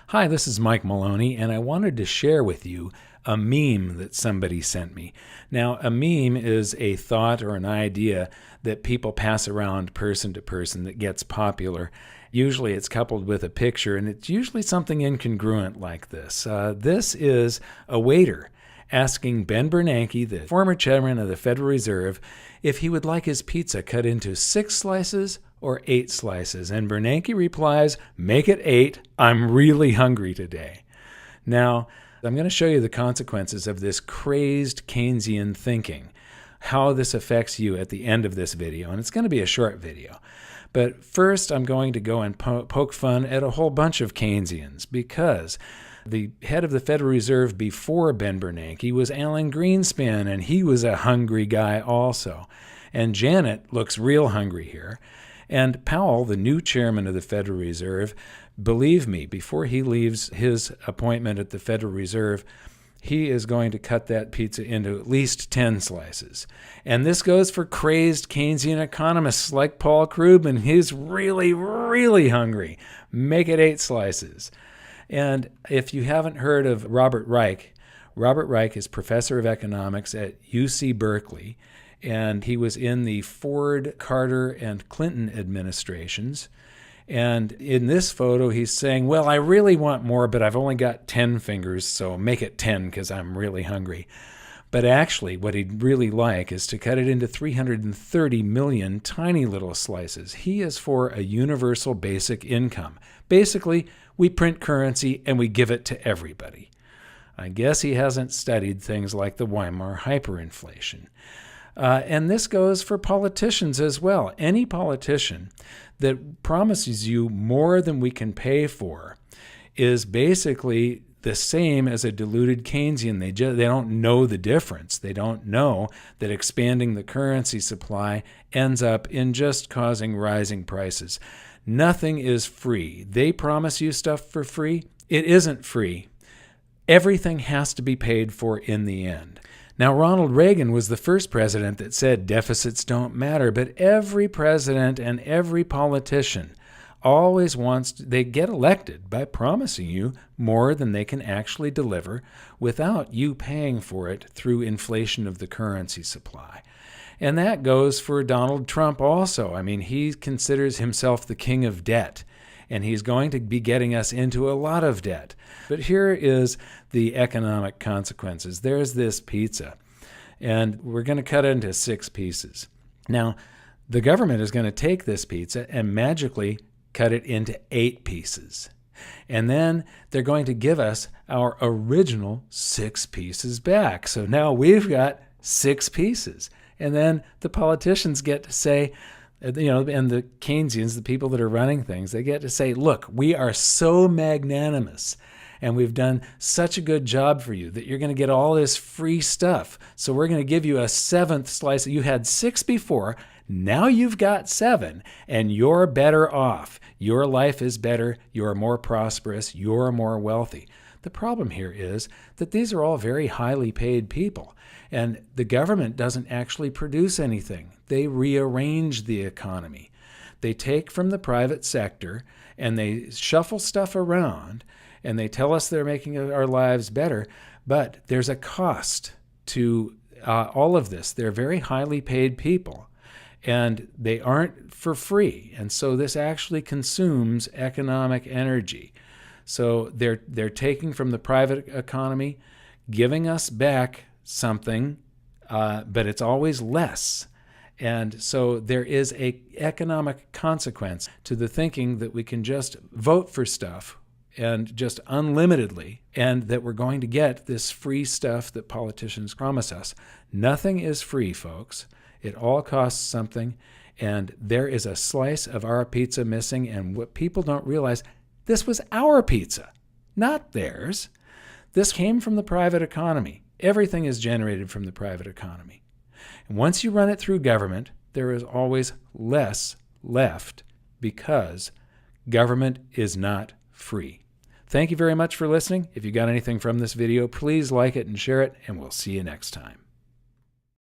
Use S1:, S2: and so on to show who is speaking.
S1: Hi, this is Mike Maloney, and I wanted to share with you a meme that somebody sent me. Now, a meme is a thought or an idea that people pass around person to person that gets popular. Usually it's coupled with a picture, and it's usually something incongruent like this. This is a waiter asking Ben Bernanke, the former chairman of the Federal Reserve, if he would like his pizza cut into 6 slices or 8 slices. And Bernanke replies, "Make it 8. I'm really hungry today." Now, I'm going to show you the consequences of this crazed Keynesian thinking, how this affects you at the end of this video. And it's going to be a short video. But first, I'm going to go and poke fun at a whole bunch of Keynesians, because the head of the Federal Reserve before Ben Bernanke was Alan Greenspan, and he was a hungry guy also. And Janet looks real hungry here. And Powell, the new chairman of the Federal Reserve, believe me, before he leaves his appointment at the Federal Reserve, he is going to cut that pizza into at least 10 slices. And this goes for crazed Keynesian economists like Paul Krugman. He's really, really hungry. Make it 8 slices. And if you haven't heard of Robert Reich is professor of economics at UC Berkeley, and he was in the Ford, Carter, and Clinton administrations. And in this photo, he's saying, well, I really want more, but I've only got 10 fingers, so make it 10 because I'm really hungry. But actually, what he'd really like is to cut it into 330 million tiny little slices. He is for a universal basic income. Basically, we print currency and we give it to everybody. I guess he hasn't studied things like the Weimar hyperinflation. And this goes for politicians as well. Any politician that promises you more than we can pay for is basically the same as a deluded Keynesian. They don't know the difference. They don't know that expanding the currency supply ends up in just causing rising prices. Nothing is free. They promise you stuff for free. It isn't free. Everything has to be paid for in the end. Now, Ronald Reagan was the first president that said deficits don't matter, but every president and every politician always they get elected by promising you more than they can actually deliver without you paying for it through inflation of the currency supply. And that goes for Donald Trump also. I mean, he considers himself the king of debt, and he's going to be getting us into a lot of debt. But here is the economic consequences. There's this pizza, and we're going to cut it into 6 pieces. Now, the government is going to take this pizza and magically cut it into 8 pieces. And then they're going to give us our original 6 pieces back. So now we've got 6 pieces. And then the politicians get to say, and the Keynesians, the people that are running things, they get to say, look, we are so magnanimous and we've done such a good job for you that you're going to get all this free stuff. So we're going to give you a 7th slice. You had 6 before. Now you've got 7 and you're better off. Your life is better. You're more prosperous. You're more wealthy. The problem here is that these are all very highly paid people, and the government doesn't actually produce anything. They rearrange the economy. They take from the private sector and they shuffle stuff around, and they tell us they're making our lives better, but there's a cost to all of this. They're very highly paid people, and they aren't for free, and so this actually consumes economic energy. So they're taking from the private economy, giving us back something, but it's always less. And so there is an economic consequence to the thinking that we can just vote for stuff and just unlimitedly, and that we're going to get this free stuff that politicians promise us. Nothing is free, folks. It all costs something, and there is a slice of our pizza missing, and what people don't realize, this was our pizza, not theirs. This came from the private economy. Everything is generated from the private economy. And once you run it through government, there is always less left because government is not free. Thank you very much for listening. If you got anything from this video, please like it and share it, and we'll see you next time.